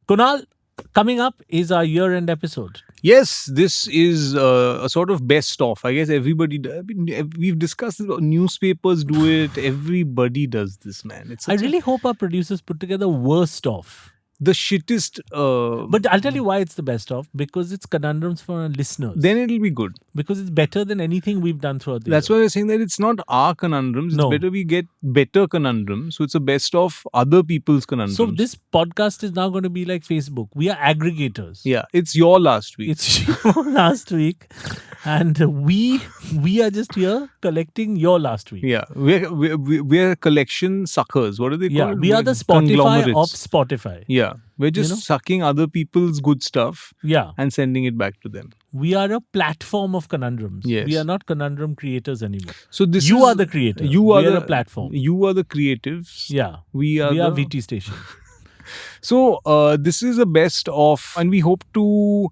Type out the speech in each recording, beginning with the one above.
Konal, coming up is our year-end episode. Yes, this is a sort of best of. I guess everybody. We've discussed this. Newspapers do it. Everybody does this, man. It's I such really hope our producers put together worst of. the shittest. But I'll tell you why it's the best of. Because it's conundrums for our listeners. Then it'll be good. Because it's better than anything we've done throughout the That's year. why we're saying that it's not our conundrums. It's No. better we get better conundrums. So it's a best of other people's conundrums. So this podcast is now going to be like Facebook. We are aggregators. Yeah, it's your last week. It's your last week. And we are just here collecting your last week. Yeah, we're collection suckers. What are they Yeah, called? we are the Spotify Conglomerates. of Spotify. Yeah, we're just know? sucking other people's good stuff Yeah. and sending it back to them. We are a platform of conundrums. Yes. We are not conundrum creators anymore. So this You is, are the creator. You We are are the a platform. You are the creatives. Yeah. We are We are the, VT station. So this is a best of, and we hope to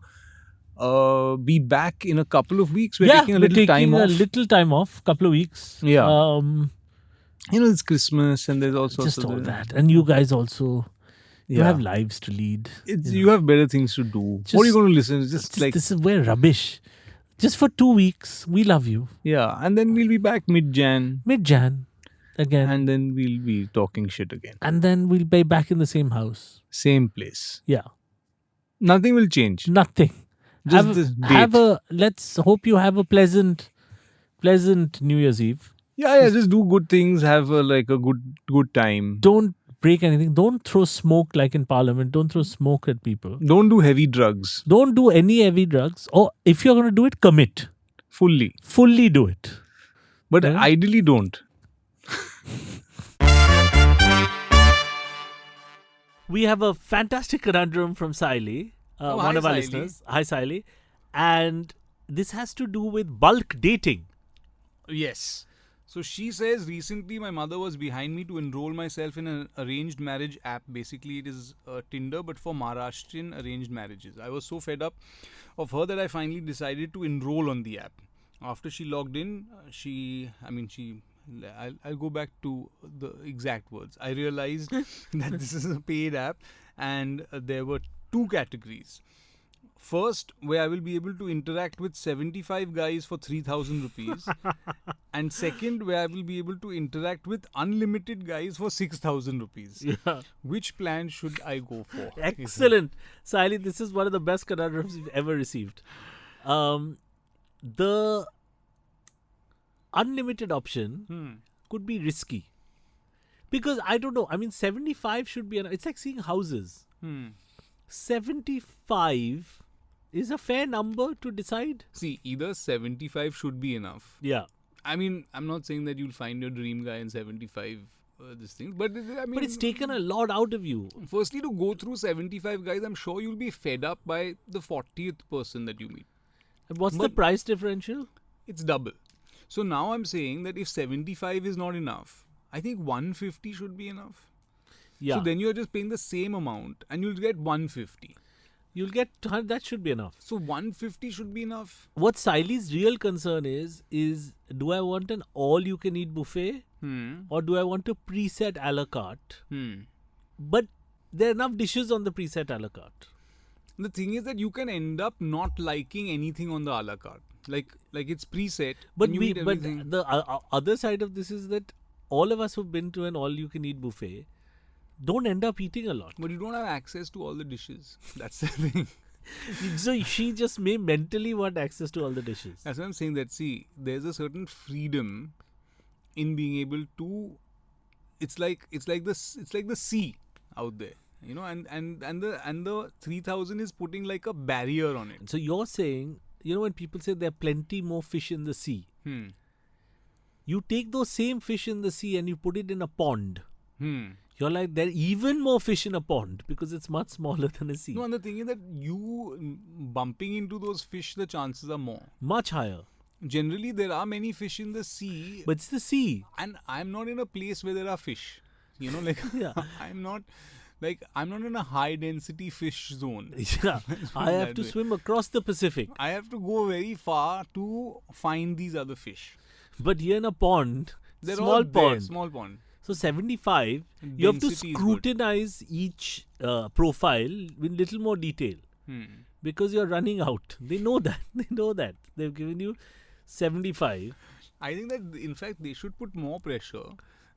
be back in a couple of weeks. We're taking a little time off. a little time off, couple of weeks. Yeah. Um, It's Christmas, and there's also just all that. And you guys also, you Yeah. have lives to lead. You have better things to do. What are you Just- going to listen? Just like this is where rubbish. Just for 2 weeks, we love you. yeah, and then we'll be back mid-Jan, Mid-Jan again. and then we'll be talking shit again. And then we'll be back in the same house. Same place. Yeah. Nothing will change. Nothing. Just this date. Let's hope you have a pleasant New Year's Eve. Yeah, just do good things. Have a good time. Don't break anything. Don't throw smoke like in Parliament. Don't throw smoke at people. Don't do heavy drugs Don't do any heavy drugs. Or if you're going to do it, commit. fully. Fully do it. But Yeah. ideally, don't. We have a fantastic conundrum from Siley, Oh, one hi, of our Siley. listeners. Hi, Siley. And this has to do with bulk dating. Yes. So she says, recently my mother was behind me to enroll myself in an arranged marriage app. Basically, it is Tinder, but for Maharashtrian arranged marriages. I was so fed up of her that I finally decided to enroll on the app. After she logged in, I'll go back to the exact words. I realized that this is a paid app, and there were two categories. First, where I will be able to interact with 75 guys for 3,000 rupees. And second, where I will be able to interact with unlimited guys for 6,000 rupees. Yeah. Which plan should I go for? Excellent. Siley, this is one of the best conundrums we've ever received. The unlimited option could be risky. Because I don't know. I mean, 75 should be it's like seeing houses. 75 is a fair number to decide. See, either 75 should be enough. Yeah. I mean, I'm not saying that you'll find your dream guy in 75 this thing, but I mean, But it's taken a lot out of you. firstly, to go through 75 guys, I'm sure you'll be fed up by the 40th person that you meet. And what's the But- price differential? It's double. So now I'm saying that if 75 is not enough, I think 150 should be enough. Yeah. So then you're just paying the same amount and you'll get 150. You'll get that should be enough. So 150 should be enough. What Siley's real concern is do I want an all-you-can-eat buffet or do I want a preset a la carte? But there are enough dishes on the preset a la carte. The thing is that you can end up not liking anything on the a la carte. Like it's preset. But and you eat everything. the other side of this is that all of us who've been to an all-you-can-eat buffet don't end up eating a lot. But you don't have access to all the dishes. That's the thing. So she just may mentally want access to all the dishes. That's what I'm saying. That see, there's a certain freedom in being able to. It's like the sea out there, you know, and the 3,000 is putting like a barrier on it. So you're saying, you know, when people say there are plenty more fish in the sea, you take those same fish in the sea and you put it in a pond. You're like, there are even more fish in a pond because it's much smaller than a sea. No, and the thing is that you bumping into those fish, the chances are more. Much higher. Generally, there are many fish in the sea, But it's the sea. and I'm not in a place where there are fish. You know, like Yeah. I'm not in a high density fish zone. Yeah. I have That to way. swim across the Pacific. I have to go very far to find these other fish. But here in a pond, They're small all there, pond. small pond. So 75, you have to Density is good. scrutinize each profile with little more detail because you're running out. They know that. They know that. They've given you 75. I think that in fact they should put more pressure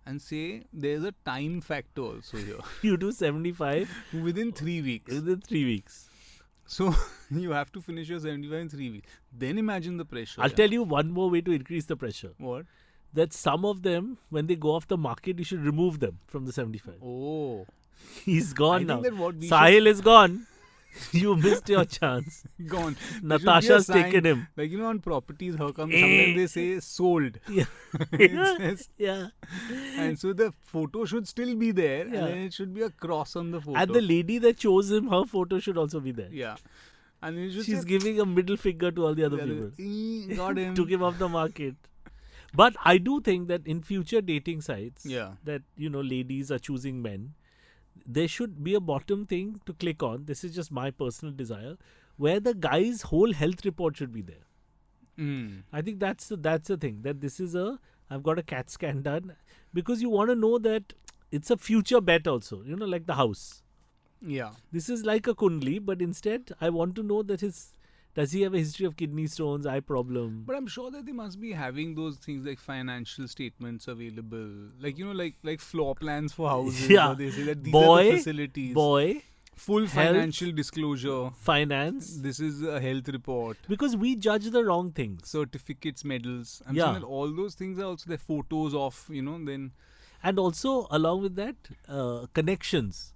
and say there's a time factor also here. You do 75 Within 3 weeks. within 3 weeks. So you have to finish your 75 in 3 weeks. Then imagine the pressure. I'll tell you one more way to increase the pressure. What? That some of them, when they go off the market, you should remove them from the 75. Oh. He's gone I now. think that what we Sahil is gone. You missed your chance. Gone. Natasha's taken him. Like, on properties, how come sometimes they say sold. Yeah. It says, Yeah. and so the photo should still be there. Yeah. And then it should be a cross on the photo. And the lady that chose him, her photo should also be there. Yeah. And you should She's say, giving a middle finger to all the other people. got him. Took him off the market. But I do think that in future dating sites, Yeah. that, ladies are choosing men, there should be a bottom thing to click on. This is just my personal desire, where the guy's whole health report should be there. I think that's the thing, that this is I've got a CAT scan done, because you want to know that it's a future bet also, like the house. Yeah. This is like a Kundli, but instead I want to know that does he have a history of kidney stones, eye problem? But I'm sure that they must be having those things like financial statements available. Like, like floor plans for houses. Yeah. Or they say that these are the facilities. Full health, financial disclosure. finance. This is a health report. Because we judge the wrong things. Certificates, medals. I'm Yeah. saying that all those things are also the photos of, then. And also, along with that, connections.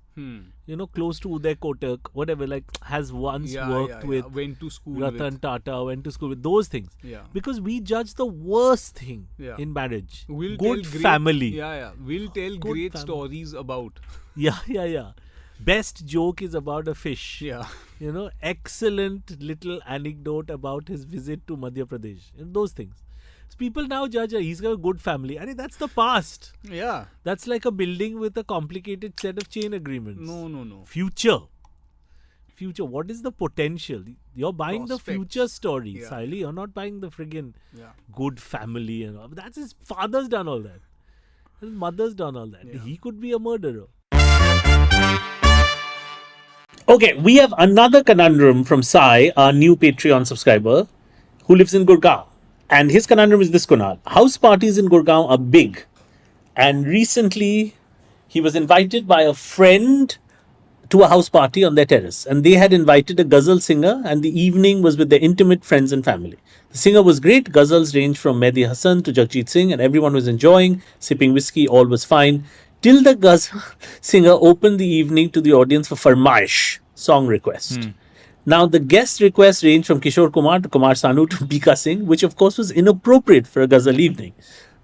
Close to Uday Kotak, whatever, like has once worked with Went to school Ratan with. Tata, went to school with those things. Yeah. Because we judge the worst thing Yeah. in marriage. Will Good tell great, family. Yeah. Will tell Good great family. stories about. Yeah. Best joke is about a fish. Yeah. Excellent little anecdote about his visit to Madhya Pradesh. And those things. So people now judge, he's got a good family. I mean, that's the past. Yeah. That's like a building with a complicated set of chain agreements. No. Future. What is the potential? You're buying the Prospects. future story, Yeah. Siley. You're not buying the friggin' Yeah. good family and all. That's his father's done all that. His mother's done all that. Yeah. He could be a murderer. Okay, we have another conundrum from Sai, our new Patreon subscriber, who lives in Gurgaon. And his conundrum is this, Konal. House parties in Gurgaon are big. And recently, he was invited by a friend to a house party on their terrace. And they had invited a ghazal singer, and the evening was with their intimate friends and family. The singer was great. Ghazals ranged from Mehdi Hassan to Jagjit Singh, and everyone was enjoying, sipping whiskey, all was fine. Till the ghazal singer opened the evening to the audience for farmaish, song request. Now, the guest requests ranged from Kishore Kumar to Kumar Sanu to Bika Singh, which of course was inappropriate for a ghazal evening.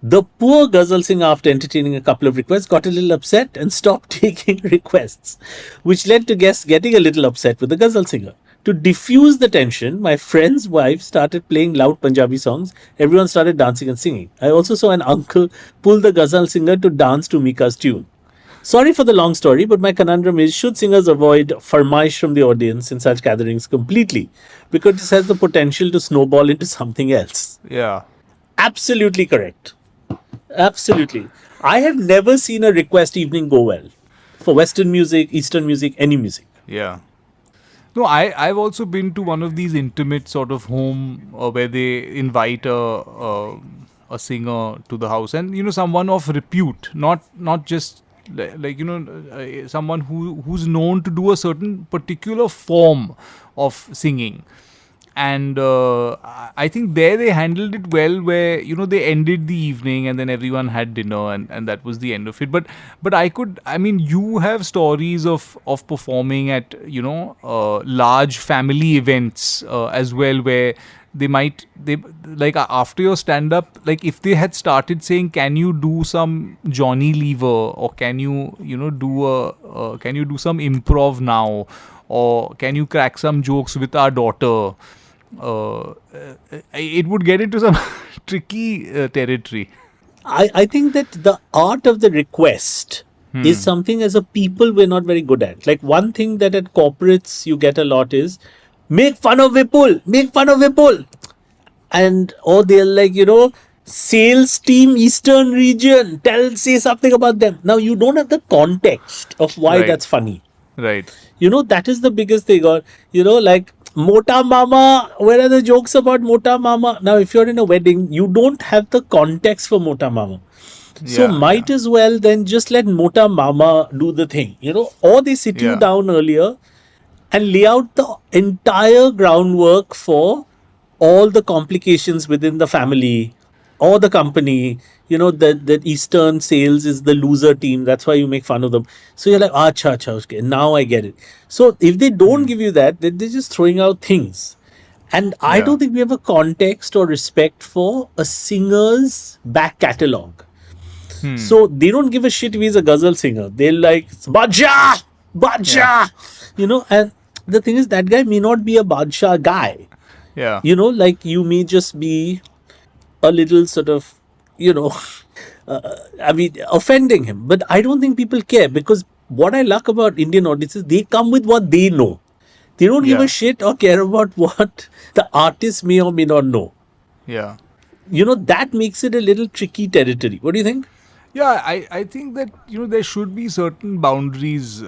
The poor ghazal singer, after entertaining a couple of requests, got a little upset and stopped taking requests, which led to guests getting a little upset with the ghazal singer. To diffuse the tension, my friend's wife started playing loud Punjabi songs. Everyone started dancing and singing. I also saw an uncle pull the ghazal singer to dance to Mika's tune. Sorry for the long story, but my conundrum is, should singers avoid farmaish from the audience in such gatherings completely? Because this has the potential to snowball into something else. Yeah. Absolutely correct. Absolutely. I have never seen a request evening go well. For Western music, Eastern music, any music. Yeah. No, I've also been to one of these intimate sort of home where they invite a singer to the house, and someone of repute, not just like someone who's known to do a certain particular form of singing. And I think there they handled it well, where they ended the evening and then everyone had dinner, and that was the end of it. But you have stories of performing at large family events as well, where they like after your stand up, like if they had started saying, can you do some Johnny Lever, or can you do some improv now, or can you crack some jokes with our daughter, it would get into some tricky territory. I think that the art of the request is something as a people we're not very good at. Like one thing that at corporates you get a lot is, make fun of Vipul. And or they'll Sales team, Eastern region. Say something about them. Now, you don't have the context of why Right. that's funny. Right. That is the biggest thing. Or, like Mota Mama, where are the jokes about Mota Mama? Now, if you're in a wedding, you don't have the context for Mota Mama. So, might as well then just let Mota Mama do the thing, or they sit you Yeah. down earlier and lay out the entire groundwork for all the complications within the family or the company. That Eastern sales is the loser team. That's why you make fun of them. So you're like, acha, okay, now I get it. So if they don't give you that, then they're just throwing out things. And I don't think we have a context or respect for a singer's back catalogue. So they don't give a shit if he's a ghazal singer. They're like, Badshah! Badshah! And the thing is, that guy may not be a Badshah guy. Yeah. Like you may just be a little sort of, offending him. But I don't think people care, because what I like about Indian audiences, they come with what they know. They don't give a shit or care about what the artist may or may not know. Yeah. That makes it a little tricky territory. What do you think? Yeah, I think that there should be certain boundaries.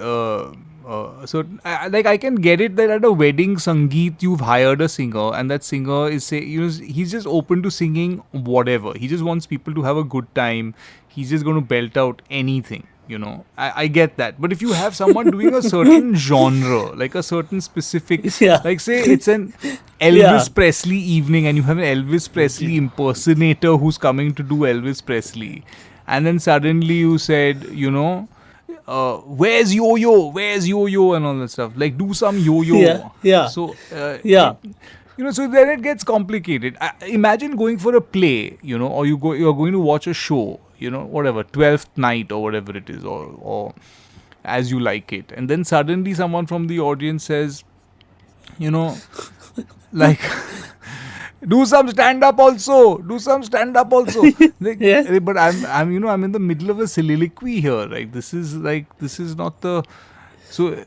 Certain like I can get it that at a wedding sangeet you've hired a singer, and that singer is he's just open to singing whatever. He just wants people to have a good time. He's just going to belt out anything. I get that. But if you have someone doing a certain genre, like a certain specific, like say it's an Elvis Presley evening, and you have an Elvis Presley impersonator who's coming to do Elvis Presley. And then suddenly you said, where's yo-yo? Where's yo-yo? And all that stuff. Like, do some yo-yo. Yeah. So, so then it gets complicated. Imagine going for a play, or you're going to watch a show, whatever, 12th night or whatever it is, or as you like it. And then suddenly someone from the audience says, like... Do some stand up also. Like, but I'm in the middle of a soliloquy here. Like this is not the so it,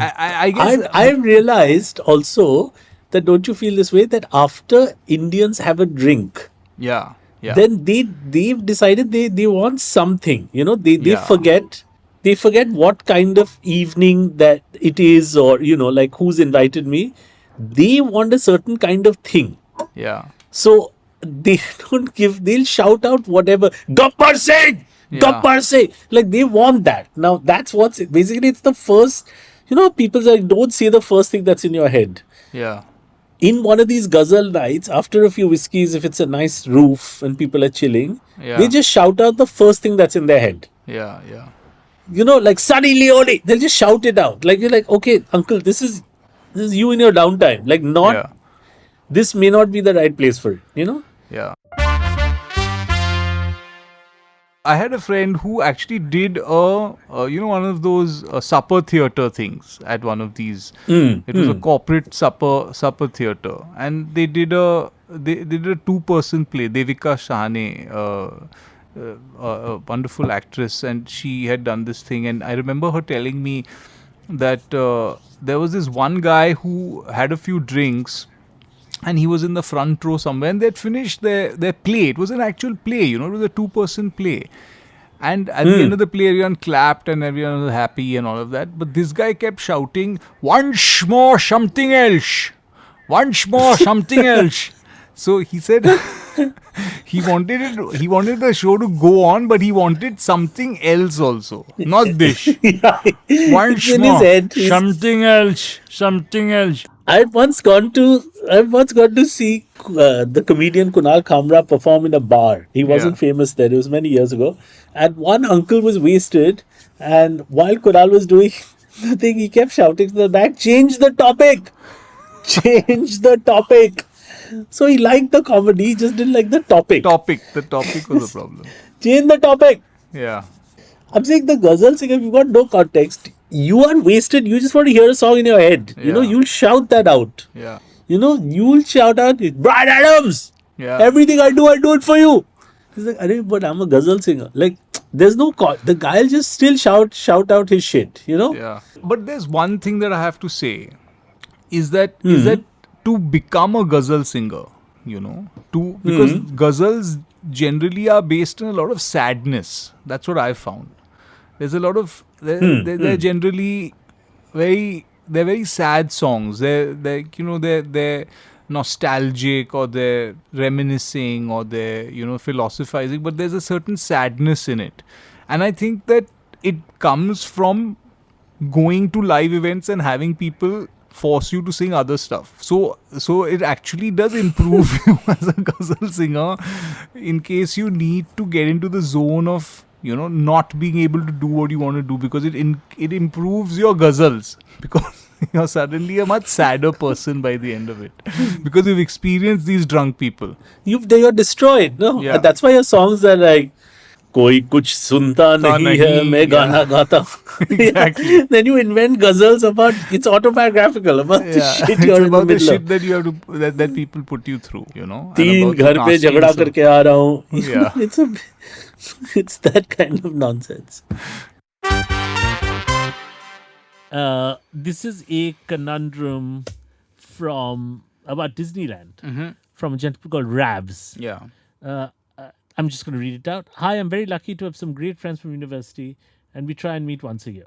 I guess I've realized also that, don't you feel this way, that after Indians have a drink, then they've decided they want something. They forget what kind of evening that it is, or like who's invited me. They want a certain kind of thing. Yeah. So they don't give, they'll shout out whatever. Gappar Singh! Gappar Singh! Like they want that. Now that's basically it's the first, people say, don't say the first thing that's in your head. Yeah. In one of these ghazal nights, after a few whiskeys, if it's a nice roof and people are chilling, they just shout out the first thing that's in their head. Yeah. Like Sunny Leone, they'll just shout it out. Like you're like, okay, uncle, this is you in your downtime. Like this may not be the right place for it, Yeah. I had a friend who actually did one of those supper theater things at one of these. It was a corporate supper theater, and they did a 2-person play. Devika Shahane, a wonderful actress, and she had done this thing. And I remember her telling me that there was this one guy who had a few drinks, and he was in the front row somewhere, and they'd finished their play. It was an actual play, it was a 2-person play. And at the end of the play, everyone clapped and everyone was happy and all of that. But this guy kept shouting, once more something else. Once more something else. So he said he wanted the show to go on, but he wanted something else also. Not this. Once more something else. I've once gone to see the comedian Konal Kamra perform in a bar. He wasn't famous then. It was many years ago. And one uncle was wasted, and while Konal was doing the thing, he kept shouting to the back, change the topic. Change the topic. So he liked the comedy, he just didn't like the topic. The topic was the problem. Change the topic. Yeah. I'm saying the ghazal singer, you've got no context. You are wasted. You just want to hear a song in your head. You'll shout that out. Yeah. You'll shout out, Bryan Adams. Yeah. Everything I do it for you. He's like, but I'm a ghazal singer. Like, there's no the guy will just still shout out his shit. Yeah. But there's one thing that I have to say, is that to become a ghazal singer, because ghazals generally are based on a lot of sadness. That's what I've found. There's a lot of they're generally they're very sad songs. They're nostalgic, or they're reminiscing, or they're philosophizing, but there's a certain sadness in it. And I think that it comes from going to live events and having people force you to sing other stuff. So it actually does improve you as a ghazal singer, in case you need to get into the zone of not being able to do what you want to do, because it improves your ghazals, because you're suddenly a much sadder person by the end of it, because you've experienced these drunk people. You're destroyed. No, Yeah. that's why your songs are like, कोई कुछ सुनता नहीं है मैं गाना गाता हूँ. Exactly. Then you invent ghazals about, it's autobiographical about the shit it's you're in the about the middle shit of. that you have to that people put you through, and तीन about the घर पे झगड़ा nastiness of- करके आ रहा हूँ. Yeah. It's that kind of nonsense. This is a conundrum from about Disneyland from a gentleman called Ravs. Yeah. I'm just going to read it out. Hi, I'm very lucky to have some great friends from university, and we try and meet once a year.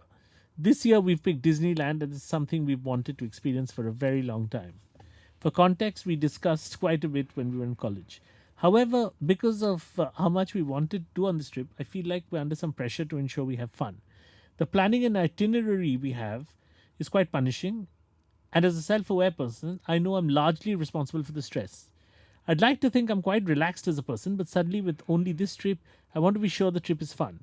This year, we've picked Disneyland, and it's something we've wanted to experience for a very long time. For context, we discussed quite a bit when we were in college. However, because of how much we wanted to do on this trip, I feel like we're under some pressure to ensure we have fun. The planning and itinerary we have is quite punishing, and as a self-aware person, I know I'm largely responsible for the stress. I'd like to think I'm quite relaxed as a person, but suddenly with only this trip, I want to be sure the trip is fun.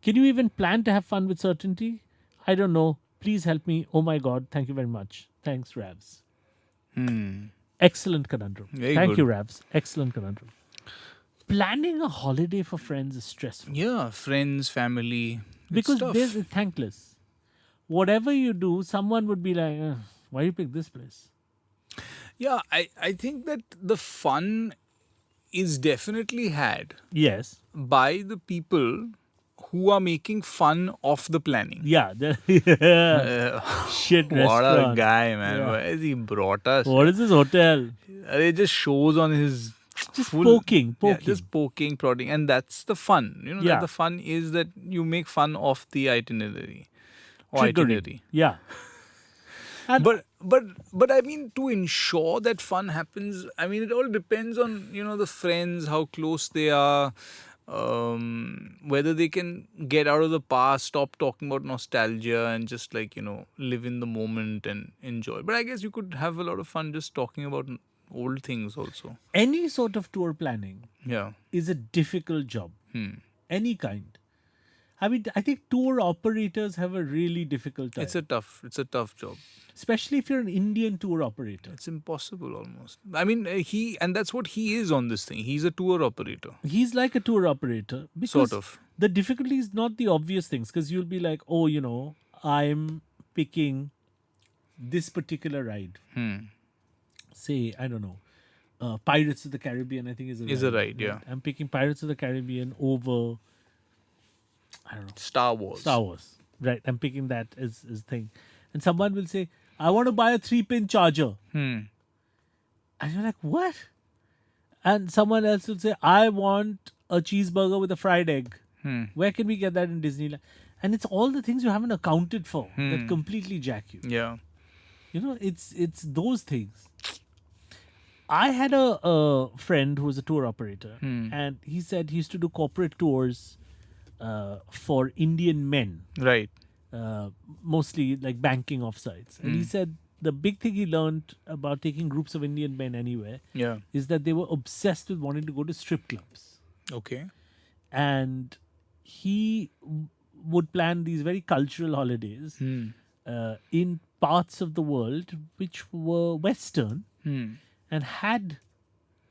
Can you even plan to have fun with certainty? I don't know. Please help me. Oh my God. Thank you very much. Thanks, Ravs. Excellent conundrum. Very Thank good. you, Ravs. Excellent conundrum. Planning a holiday for friends is stressful. Yeah, friends, family. Because tough. it's thankless. Whatever you do, someone would be like, why you pick this place? Yeah, I think that the fun is definitely had Yes. by the people who are making fun of the planning. Yeah. Shit What restaurant. a guy, man. Yeah. Where has he brought us? What is this hotel? It just shows on his Just full, poking. Yeah, just poking, prodding. And that's the fun. Yeah. That the fun is that you make fun of the itinerary. Or Triggering. itinerary. Yeah. And But I mean, to ensure that fun happens, I mean, it all depends on the friends, how close they are, whether they can get out of the past, stop talking about nostalgia, and just live in the moment and enjoy. But I guess you could have a lot of fun just talking about old things also. any sort of tour planning Yeah. is a difficult job. Any kind. I mean, I think tour operators have a really difficult time. It's a tough job. Especially if you're an Indian tour operator. It's impossible almost. I mean, and that's what he is on this thing. He's a tour operator. He's like a tour operator. Because Sort of. the difficulty is not the obvious things. Because you'll be like, oh, I'm picking this particular ride. Say, I don't know, Pirates of the Caribbean, I think is a ride, yeah. I'm picking Pirates of the Caribbean over, I don't know, Star Wars. Star Wars. Right, I'm picking that as thing. And someone will say, I want to buy a 3-pin charger. And you're like, what? And someone else will say, I want a cheeseburger with a fried egg. Where can we get that in Disneyland? And it's all the things you haven't accounted for that completely jack you. Yeah. It's those things. I had a friend who was a tour operator, and he said he used to do corporate tours for Indian men, Right. mostly like banking offsites. And he said the big thing he learned about taking groups of Indian men anywhere Yeah. is that they were obsessed with wanting to go to strip clubs. Okay. And he would plan these very cultural holidays in parts of the world which were Western and had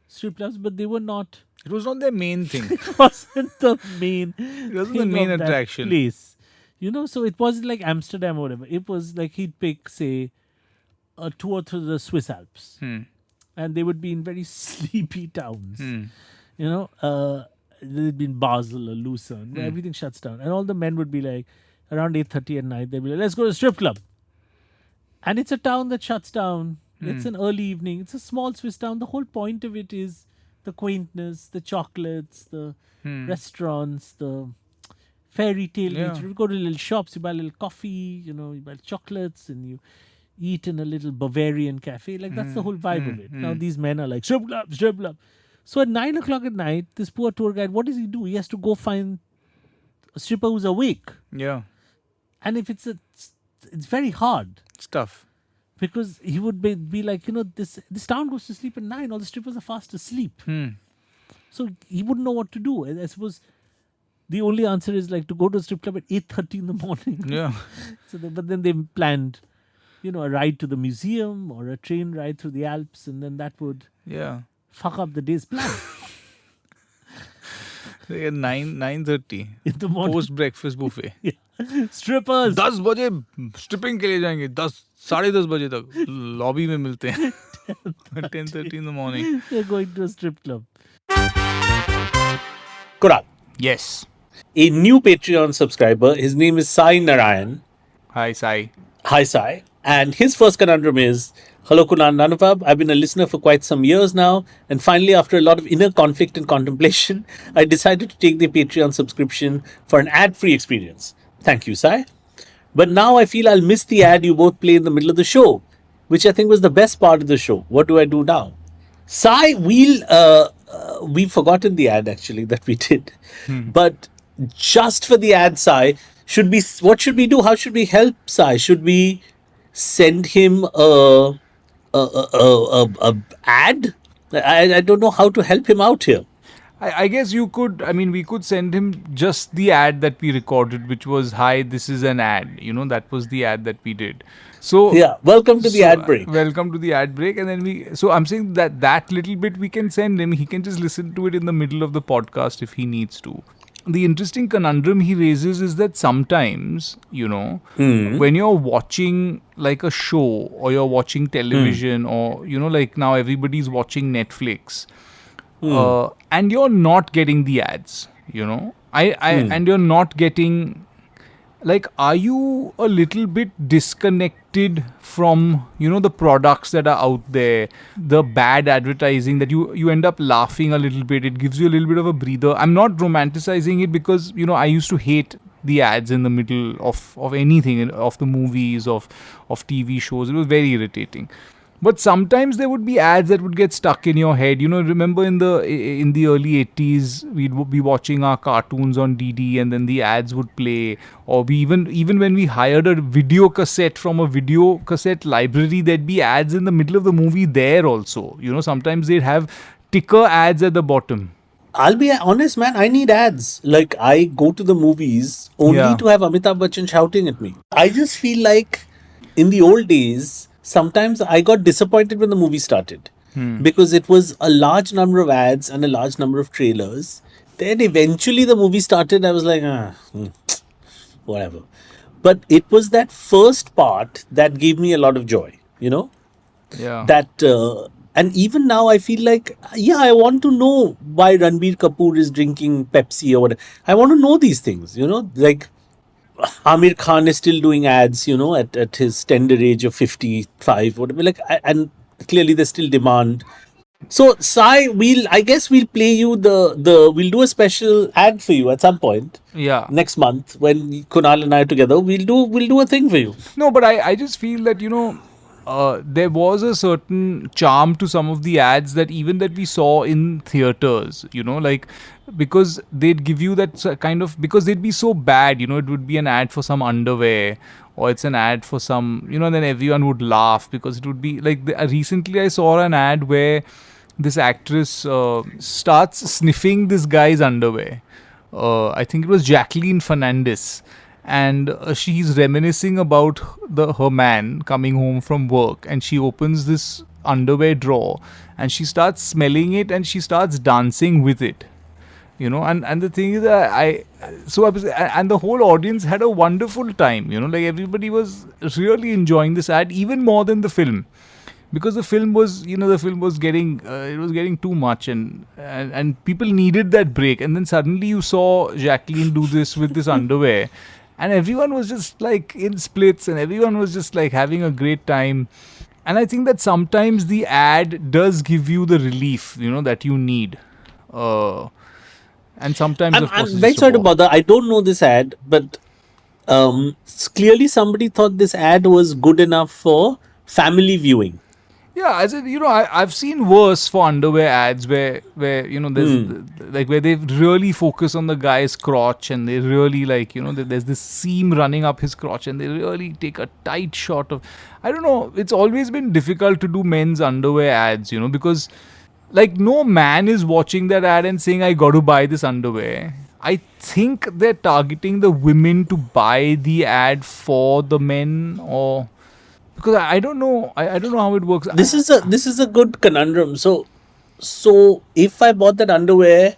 strip clubs, but they were not. It was not their main thing. It wasn't the main. It wasn't the thing main of that attraction. place. So it wasn't like Amsterdam or whatever. It was like he'd pick, say, a tour through the Swiss Alps, and they would be in very sleepy towns. They'd be in Basel or Lucerne, where everything shuts down, and all the men would be like, around 8:30 at night, they'd be like, "Let's go to the strip club," and it's a town that shuts down It's an early evening. It's a small Swiss town. The whole point of it is the quaintness, the chocolates, the restaurants, the fairy tale nature. You go to little shops, you buy a little coffee, you buy chocolates, and you eat in a little Bavarian cafe. Like, that's the whole vibe of it. Now, these men are like, strip club, strip club. So at 9 o'clock at night, this poor tour guide, what does he do? He has to go find a stripper who's awake. Yeah. And if it's very hard. It's tough. Because he would be like, this town goes to sleep at 9. All the strippers are fast asleep. So he wouldn't know what to do. I suppose the only answer is like to go to a strip club at 8:30 in the morning. Yeah. But then they planned, a ride to the museum or a train ride through the Alps, and then that would fuck up the day's plan. 9:30 in the morning. Post breakfast buffet. Strippers 10 बजे striping के लिए जाएंगे 10 बजे तक lobby में मिलते हैं 10:30 in the morning. They're going to a strip club. Konal, Yes. a new Patreon subscriber. His name is Sai Narayan. Hi Sai. Hi, Sai. And his first conundrum is, hello, Kunal Nanavab. I've been a listener for quite some years now. And finally, after a lot of inner conflict and contemplation, I decided to take the Patreon subscription for an ad-free experience. Thank you, Sai. But now I feel I'll miss the ad you both play in the middle of the show, which I think was the best part of the show. What do I do now? Sai, we've forgotten the ad actually that we did. But just for the ad, Sai, what should we do? How should we help Sai? Should we send him a ad? I don't know how to help him out here. I guess you could, we could send him just the ad that we recorded, which was, hi, this is an ad. That was the ad that we did. So yeah, welcome to the ad break. Welcome to the ad break. And then so I'm saying that little bit we can send him. He can just listen to it in the middle of the podcast if he needs to. The interesting conundrum he raises is that sometimes, when you're watching like a show or you're watching television or, like now everybody's watching Netflix, and you're not getting the ads, and you're not getting, like, are you a little bit disconnected from, the products that are out there, the bad advertising that you end up laughing a little bit. It gives you a little bit of a breather. I'm not romanticizing it because, I used to hate the ads in the middle of anything, of the movies, of TV shows. It was very irritating. But sometimes there would be ads that would get stuck in your head. Remember in the early 80s, we'd be watching our cartoons on DD and then the ads would play. Or even when we hired a video cassette from a video cassette library, there'd be ads in the middle of the movie there also. Sometimes they'd have ticker ads at the bottom. I'll be honest, man, I need ads. Like, I go to the movies only to have Amitabh Bachchan shouting at me. I just feel like in the old days, sometimes I got disappointed when the movie started because it was a large number of ads and a large number of trailers. Then eventually the movie started. I was like, whatever. But it was that first part that gave me a lot of joy, Yeah. And even now I feel like, I want to know why Ranbir Kapoor is drinking Pepsi or whatever. I want to know these things, like Amir Khan is still doing ads, at his tender age of 55, whatever. And clearly there's still demand. So, Sai, I guess we'll play you we'll do a special ad for you at some point. Yeah. Next month when Konal and I are together, we'll do a thing for you. No, but I just feel that, there was a certain charm to some of the ads that we saw in theaters, because they'd give you that kind of, because they'd be so bad, it would be an ad for some underwear or it's an ad for some, and then everyone would laugh because it would be like, recently I saw an ad where this actress starts sniffing this guy's underwear. I think it was Jacqueline Fernandez. And she's reminiscing about her man coming home from work, and she opens this underwear drawer and she starts smelling it and she starts dancing with it, and the thing is that and the whole audience had a wonderful time, like everybody was really enjoying this ad even more than the film, because the film was getting it was getting too much and people needed that break, and then suddenly you saw Jacqueline do this with this underwear. And everyone was just like in splits and everyone was just like having a great time. And I think that sometimes the ad does give you the relief, that you need. And sometimes, of course, I'm very sorry to bother. I don't know this ad, but clearly somebody thought this ad was good enough for family viewing. Yeah, as in, I've seen worse for underwear ads where there's like where they really focus on the guy's crotch and they really there's this seam running up his crotch and they really take a tight shot of. I don't know. It's always been difficult to do men's underwear ads, because like no man is watching that ad and saying I got to buy this underwear. I think they're targeting the women to buy the ad for the men or. Because I don't know. I don't know how it works. This is a good conundrum. So if I bought that underwear,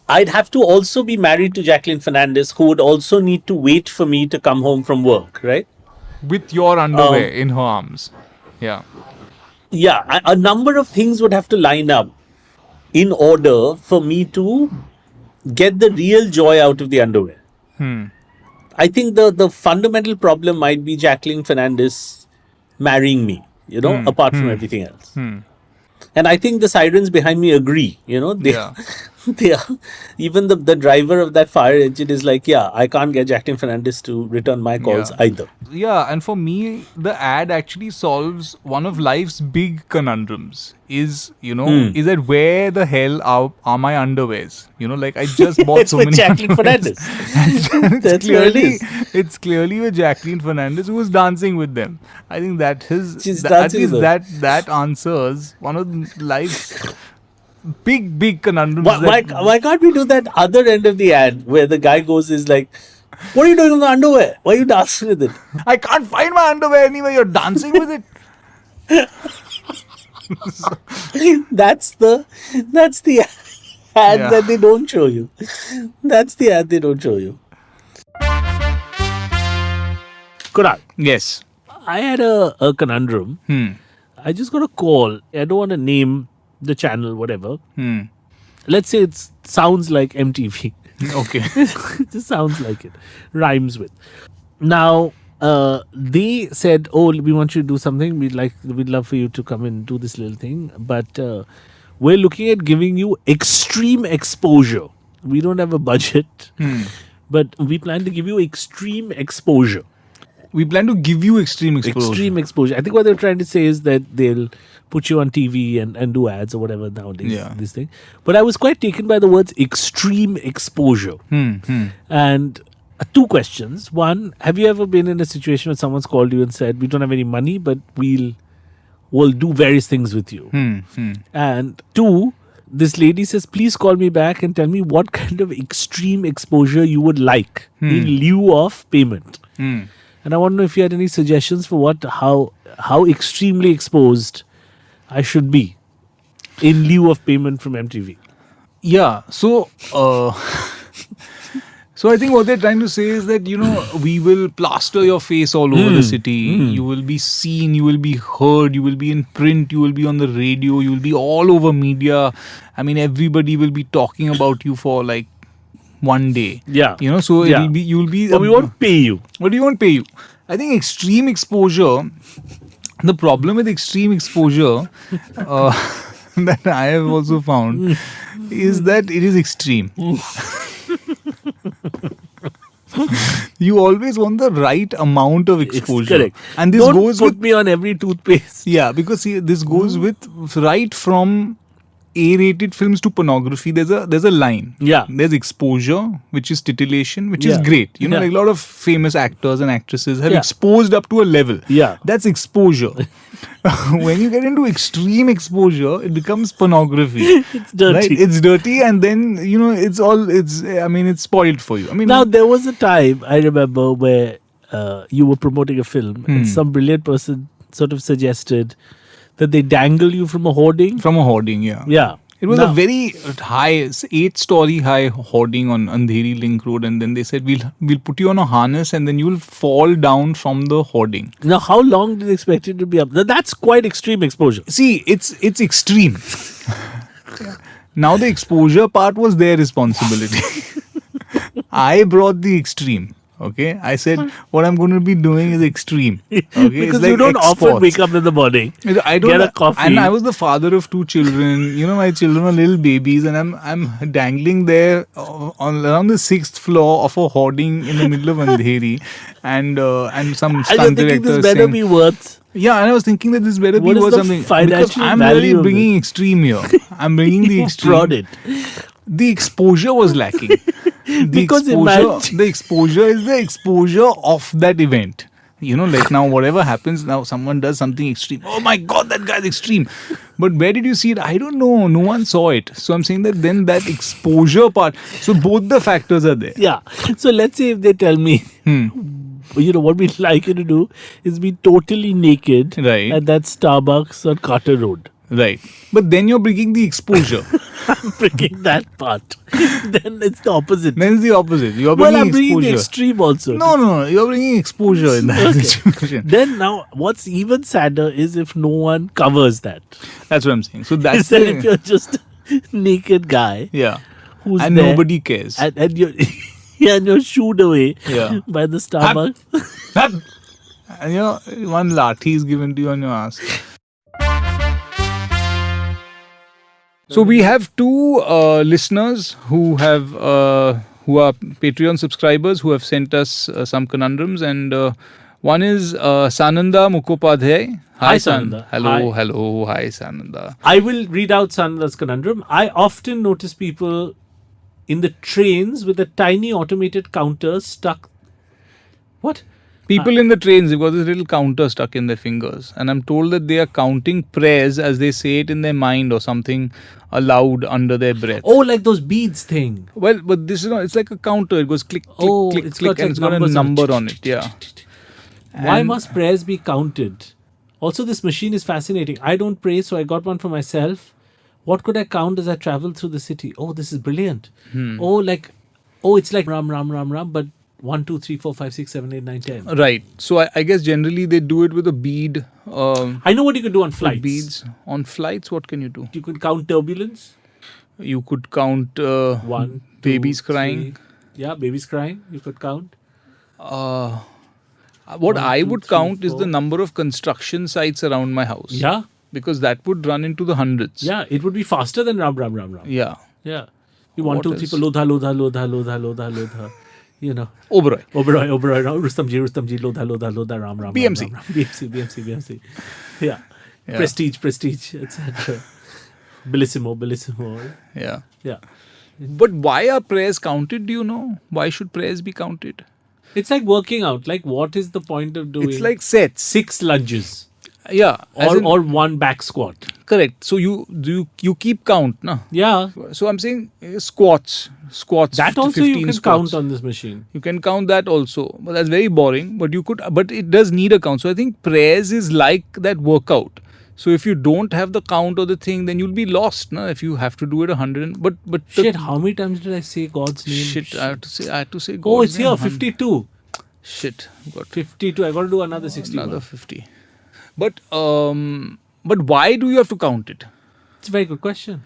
I'd have to also be married to Jacqueline Fernandez, who would also need to wait for me to come home from work, right? With your underwear in her arms. Yeah. Yeah, a number of things would have to line up in order for me to get the real joy out of the underwear. I think the fundamental problem might be Jacqueline Fernandez marrying me, apart from everything else. And I think the sirens behind me agree, they are, even the driver of that fire engine is like, yeah, I can't get Jacqueline Fernandez to return my calls either. Yeah, and for me, the ad actually solves one of life's big conundrums. Is that where the hell are my underwears? Like I just bought so many. Jacqueline Fernandez. It's clearly with Jacqueline Fernandez who is dancing with them. I think that that answers one of life's big conundrums. Why can't we do that other end of the ad where the guy is like, what are you doing with the underwear? Why are you dancing with it? I can't find my underwear anywhere. You're dancing with it. That's the ad that they don't show you. That's the ad they don't show you. Konal. Yes. I had a conundrum. I just got a call. I don't want to name the channel, whatever. Let's say it sounds like MTV. Okay. It just sounds like it. Rhymes with. Now, they said, oh, we want you to do something. We'd love for you to come and do this little thing. But we're looking at giving you extreme exposure. We don't have a budget. But we plan to give you extreme exposure. We plan to give you extreme exposure. Extreme exposure. I think what they're trying to say is that they'll put you on TV and do ads or whatever nowadays. This thing. But I was quite taken by the words extreme exposure. And two questions. One, have you ever been in a situation where someone's called you and said, we don't have any money, but we'll do various things with you? And two, this lady says, please call me back and tell me what kind of extreme exposure you would like in lieu of payment. And I want to know if you had any suggestions for how extremely exposed I should be in lieu of payment from MTV. Yeah. So, so I think what they're trying to say is that, we will plaster your face all over the city. You will be seen, you will be heard, you will be in print, you will be on the radio, you will be all over media. I mean, everybody will be talking about you for like one day. Yeah. So you'll be. But we won't pay you. What do you want to pay you? I think extreme exposure. The problem with extreme exposure that I have also found is that it is extreme. You always want the right amount of exposure. It's correct. And this Don't goes put with me on every toothpaste. Yeah, because this goes with right from A-rated films to pornography. There's a line. Yeah. There's exposure, which is titillation, which is great. Like a lot of famous actors and actresses have exposed up to a level. Yeah. That's exposure. When you get into extreme exposure, it becomes pornography. It's dirty. Right? It's dirty, and then it's spoiled for you. I mean, now there was a time I remember where you were promoting a film and some brilliant person sort of suggested that they dangle you from a hoarding. From a hoarding, yeah. Yeah. It was a very high, 8-story high hoarding on Andheri Link Road, and then they said we'll put you on a harness and then you'll fall down from the hoarding. Now, how long did they expect it to be up? That's quite extreme exposure. See, it's extreme. Now the exposure part was their responsibility. I brought the extreme. Okay, I said what I'm going to be doing is extreme. Okay, Because you don't often wake up in the morning, I don't get a coffee. And I was the father of 2 children. My children are little babies, and I'm dangling there on around the 6th floor of a hoarding in the middle of Andheri, and some and stunt you're thinking director this better saying, be worth. yeah, and I was thinking that this better What be is worth the something, because financial I'm value really of bringing extreme here. I'm bringing the You extreme. brought it. The exposure was lacking. Because The exposure is the exposure of that event. Like now, whatever happens, now someone does something extreme. Oh my God, that guy's extreme. But where did you see it? I don't know. No one saw it. So I'm saying that then that exposure part. So both the factors are there. Yeah. So let's say if they tell me, what we'd like you to do is be totally naked Right. at that Starbucks on Carter Road. Right. But then you're bringing the exposure. I'm bringing that part. Then it's the opposite. Then it's the opposite. You're bringing I'm bringing the exposure. extreme also. No. You're bringing exposure in that situation. Then now, what's even sadder is if no one covers that. That's what I'm saying. So that's Is that if you're just a naked guy yeah. who's And there nobody cares. and you're and you're shooed away Yeah. by the Starbucks. And one lathi is given to you on your ass. So we have 2 listeners who are Patreon subscribers who have sent us some conundrums, and one is Sananda Mukhopadhyay. Hi, Sananda. Hello. Hi, Sananda. I will read out Sananda's conundrum. I often notice people in the trains with a tiny automated counter stuck. What? People in the trains, they've got this little counter stuck in their fingers, and I'm told that they are counting prayers as they say it in their mind or something aloud under their breath. Oh, like those beads thing. Well, but this is not, it's like a counter. It goes click, click, Oh, click, it's click, got and like it's got a numbers on it. number on it. Yeah. Why And- must prayers be counted? Also, this machine is fascinating. I don't pray, so I got one for myself. What could I count as I travel through the city? Oh, this is brilliant. It's like Ram, Ram, Ram, Ram, but 1, 2, 3, 4, 5, 6, 7, 8, 9, 10. Right. So I guess generally they do it with a bead. I know what you can do on flights. Beads. On flights, what can you do? You can count turbulence. You could count 1, 2, babies crying. 3. Yeah, babies crying. You could count. What 1, I 2, would 3, count is 4. the number of construction sites around my house. Yeah. Because that would run into the hundreds. Yeah, it would be faster than Ram, Ram, Ram, Ram. Yeah. Yeah. You 1, 2, 3, 4, Lodha, Lodha, Lodha, Lodha, Lodha, Lodha. Oberoi. Oberoi, Rustamji, Lodha, Lodha, Ram, Ram, BMC. Ram, Ram. BMC. Yeah. Yeah. Prestige, etc. Bellissimo. Yeah. Yeah. But why are prayers counted? Do you know? Why should prayers be counted? It's like working out. Like, what is the point of doing It's like sets. 6 lunges Yeah. or 1 back squat? Correct. So you keep count, no? Yeah. So I'm saying squats. That also 15 you can squats. count on this machine. You can count that also, but that's very boring. But it does need a count. So I think prayers is like that workout. So if you don't have the count or the thing, then you'll be lost, no? If you have to do it 100. But Shit, how many times did I say God's name? Shit, I had to say. Oh, God's it's name here, 100. 52. Shit, got 52. I got to do another 61. another 50. But why do you have to count it? It's a very good question.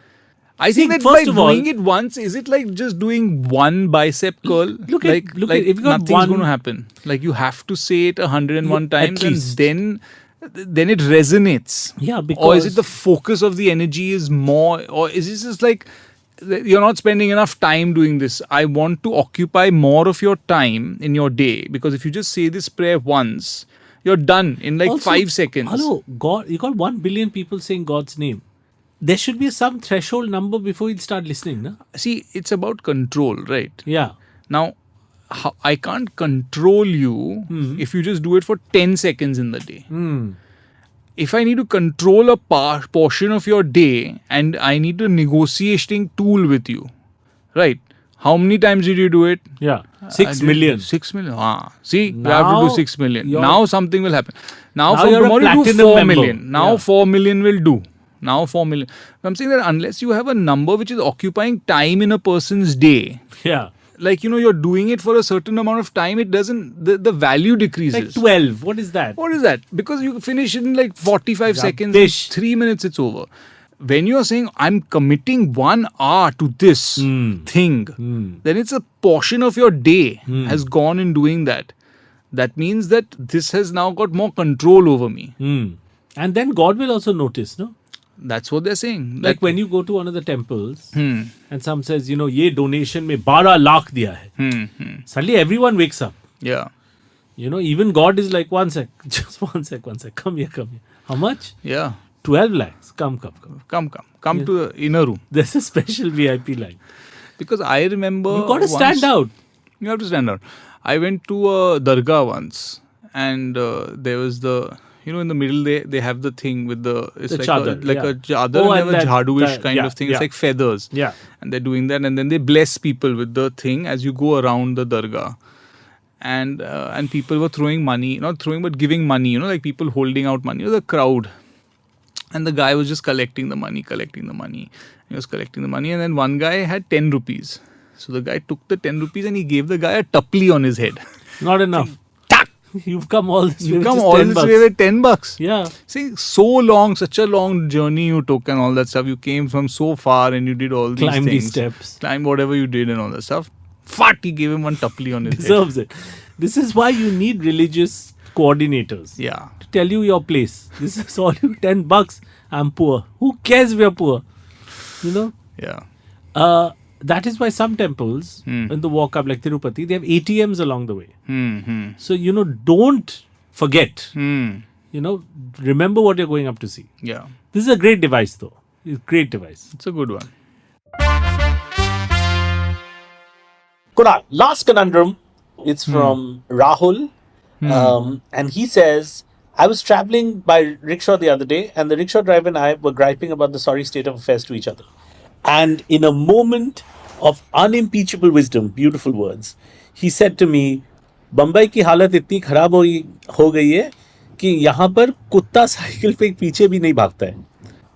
I See, think that first by of all- doing it once, is it like just doing one bicep curl? Look at- if you got nothing's one- going to happen. Like you have to say it 101 At times, and least. then it resonates. Yeah, because... Or is it the focus of the energy is more, or is it just like you're not spending enough time doing this? I want to occupy more of your time in your day, because if you just say this prayer once, you're done in like Also, 5 seconds. Hello, God, you got 1 billion people saying God's name. There should be some threshold number before you start listening, no? See, it's about control, right? Yeah. Now, I can't control you if you just do it for 10 seconds in the day. If I need to control a portion of your day and I need a negotiating tool with you, right? How many times did you do it? Yeah. I 6 did million. 6 million. See, you have to Now do 6 million. you're- Now something will happen. Now Now from you're a tomorrow you do platinum 4 member. million. Now Yeah. 4 million will do. Now 4 million. I'm saying that unless you have a number which is occupying time in a person's day, Yeah. like, you're doing it for a certain amount of time, it doesn't, the value decreases. Like 12. What is that? What is that? Because you finish it in like 45 seconds, Rubbish. 3 minutes it's over. when you're saying I'm committing 1 hour to this thing, then it's a portion of your day has gone in doing that. That means that this has now got more control over me. And then God will also notice, no? That's what they're saying. Like when you go to one of the temples and some says, ye donation mein 12 lakh diya hai. Suddenly everyone wakes up. Yeah. Even God is like, one sec. Come here. How much? Yeah. 12 lakhs. Come. Come to the inner room. There's a special VIP line. Because I remember... You got to stand out. You have to stand out. I went to a dargah once and there was the... in the middle they have the thing with the... It's like chadar, a chadar and they have a jhaduish kind of thing. Yeah. It's like feathers. Yeah. And they're doing that and then they bless people with the thing as you go around the dargah. And people were throwing money, not throwing but giving money, like people holding out money, the crowd. And the guy was just collecting the money. He was collecting the money and then one guy had 10 rupees. So the guy took the 10 rupees and he gave the guy a tapli on his head. Not enough. You've come all this way. You come all this way with 10 bucks. Yeah. See, such a long journey you took and all that stuff. You came from so far and you did all these things. Climb these steps. Climb whatever you did and all that stuff. Fat, he gave him one tapli on his Deserves head. it. This is why you need religious coordinators. Yeah. To tell you your place. This is all you, 10 bucks. I'm poor. Who cares if you're poor? Yeah. That is why some temples, in the walk up like Tirupati, they have ATMs along the way. So, don't forget. Remember what you're going up to see. Yeah. This is a great device though. It's a great device. It's a good one. Konal, last conundrum. It's from Rahul. And he says, I was traveling by rickshaw the other day and the rickshaw driver and I were griping about the sorry state of affairs to each other. And in a moment of unimpeachable wisdom, beautiful words, he said to me, Bombay की हालत इतनी खराब हो गई है कि यहाँ पर कुत्ता साइकिल पे पीछे भी नहीं भागता है.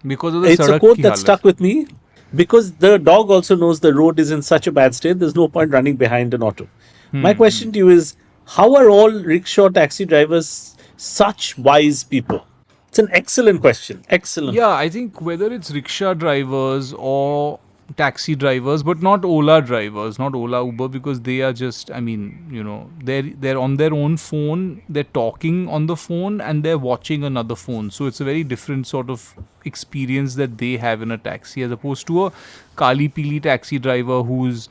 Because of the It's a quote that stuck with me because the dog also knows the road is in such a bad state, there's no point running behind an auto. My question to you is, how are all rickshaw taxi drivers such wise people? It's an excellent question. Excellent. Yeah, I think whether it's rickshaw drivers or taxi drivers, but not Ola drivers, not Ola, Uber, because they are just, they're on their own phone, they're talking on the phone and they're watching another phone. So it's a very different sort of experience that they have in a taxi as opposed to a Kali Pili taxi driver who's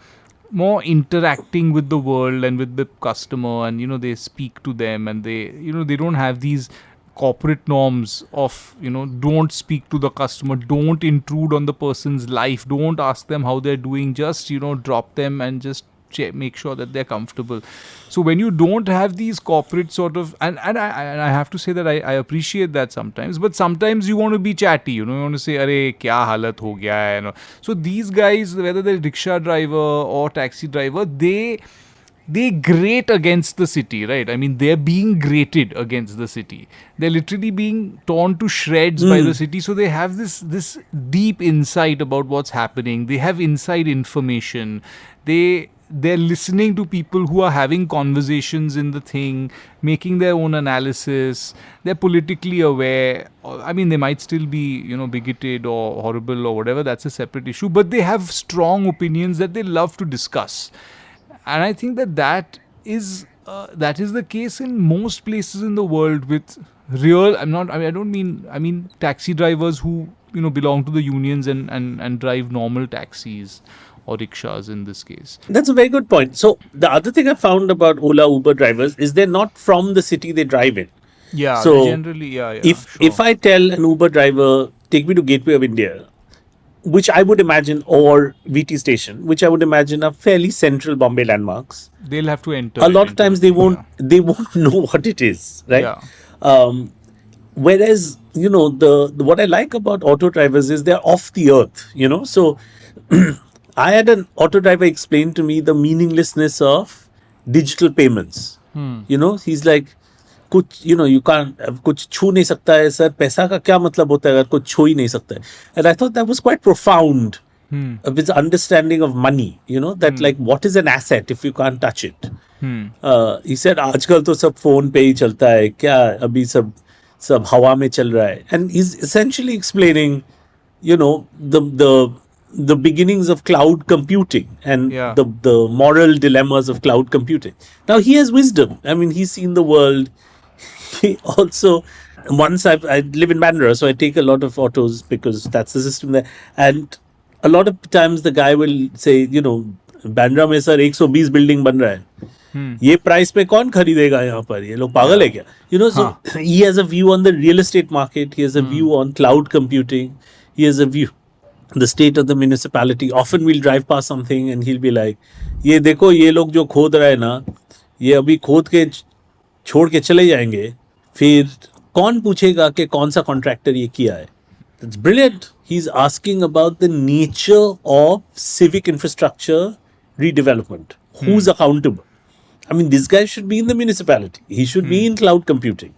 more interacting with the world and with the customer and, they speak to them and they don't have these corporate norms of, don't speak to the customer, don't intrude on the person's life, don't ask them how they're doing, just, drop them and just make sure that they're comfortable. So when you don't have these corporate sort of, and I have to say that I appreciate that sometimes, but sometimes you want to be chatty, you want to say, "Arey, kya halat ho gaya hai?" So these guys, whether they're rickshaw driver or taxi driver, they grate against the city, right? I mean, they're being grated against the city. They're literally being torn to shreds by the city. So they have this deep insight about what's happening. They have inside information. They're listening to people who are having conversations in the thing, making their own analysis. They're politically aware. I mean, they might still be, bigoted or horrible or whatever. That's a separate issue. But they have strong opinions that they love to discuss. And I think that is the case in most places in the world with real, I mean taxi drivers who, belong to the unions and drive normal taxis or rickshaws in this case. That's a very good point. So the other thing I found about Ola, Uber drivers is they're not from the city they drive in. Yeah, so generally, if I tell an Uber driver, take me to Gateway of India, which I would imagine, or VT station, which I would imagine are fairly central Bombay landmarks, they'll have to enter. A lot of times they won't know what it is, right? Yeah. Whereas, what I like about auto drivers is they're off the earth, So I had an auto driver explain to me the meaninglessness of digital payments. He's like, you can't, कुछ छू नहीं सकता है sir, पैसा का क्या मतलब होता है अगर कुछ छू ही नहीं सकता है. And I thought that was quite profound of his understanding of money, that like what is an asset if you can't touch it. He said आजकल तो सब फोन पे ही चलता है, क्या अभी सब हवा में चल रहा है. And he's essentially explaining the beginnings of cloud computing and Yeah. the moral dilemmas of cloud computing. Now he has wisdom. I mean, he's seen the world. He also, once I live in Bandra, so I take a lot of autos because that's the system there. And a lot of times the guy will say, Bandra में sir 120 building बन रहा है, ये price पे कौन खरीदेगा यहाँ पर, ये लोग पागल है क्या? So he has a view on the real estate market, he has a view on cloud computing, he has a view on the state of the municipality. Often we'll drive past something and he'll be like, ये देखो ये लोग जो खोद रहे हैं ना, ये अभी खोद के छोड़ के चले जाएंगे, फिर कौन पूछेगा कि कौन सा कॉन्ट्रैक्टर ये किया है? That's brilliant. He's asking about the nature of civic infrastructure redevelopment. Who's accountable? I mean, this guy should be in the municipality. He should be in cloud computing.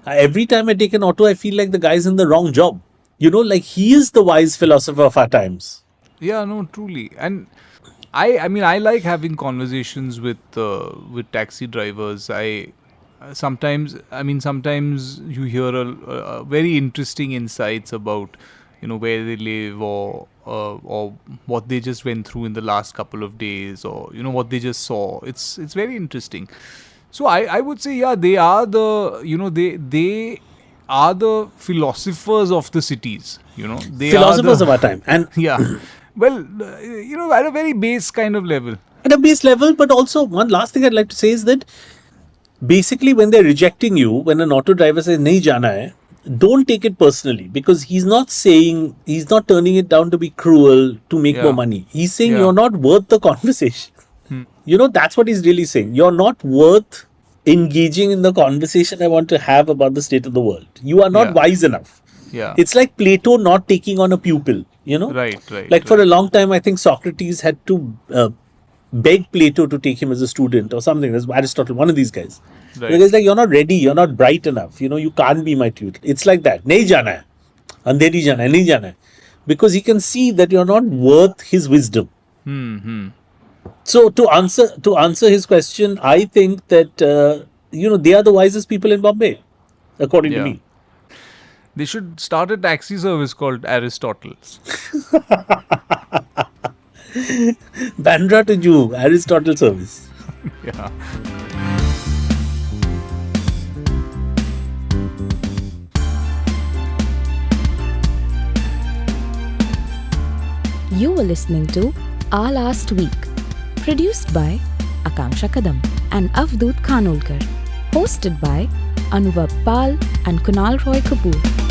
Every time I take an auto, I feel like the guy's in the wrong job. Like he is the wise philosopher of our times. Yeah, no, truly. And I mean, I like having conversations with taxi drivers. Sometimes you hear a very interesting insights about where they live or what they just went through in the last couple of days, or what they just saw. It's very interesting. So I would say, yeah, they are the they are the philosophers of the cities. They Philosophers of our time. And yeah. Well, at a very base kind of level. At a base level, but also one last thing I'd like to say is that basically when they're rejecting you, when an auto driver says nahi jana hai, don't take it personally, because he's not turning it down to be cruel to make more money. He's saying you're not worth the conversation. That's what he's really saying. You're not worth engaging in the conversation I want to have about the state of the world. You are not wise enough. Yeah. It's like Plato not taking on a pupil, Right. Like for a long time, I think Socrates had to beg Plato to take him as a student or something. That's Aristotle, one of these guys. Right. Because like, you're not ready, you're not bright enough, you can't be my tutor. It's like that. Nahi jana hai. Andheri jana hai, nahi jana hai. Because he can see that you're not worth his wisdom. So to answer his question, I think that they are the wisest people in Bombay, according to me. They should start a taxi service called Aristotle's. Bandra to Jew, Aristotle service. Yeah. You were listening to Our Last Week, produced by Akanksha Kadam and Avdut Khanolkar, hosted by Anubhav Pal and Konal Roy Kapoor.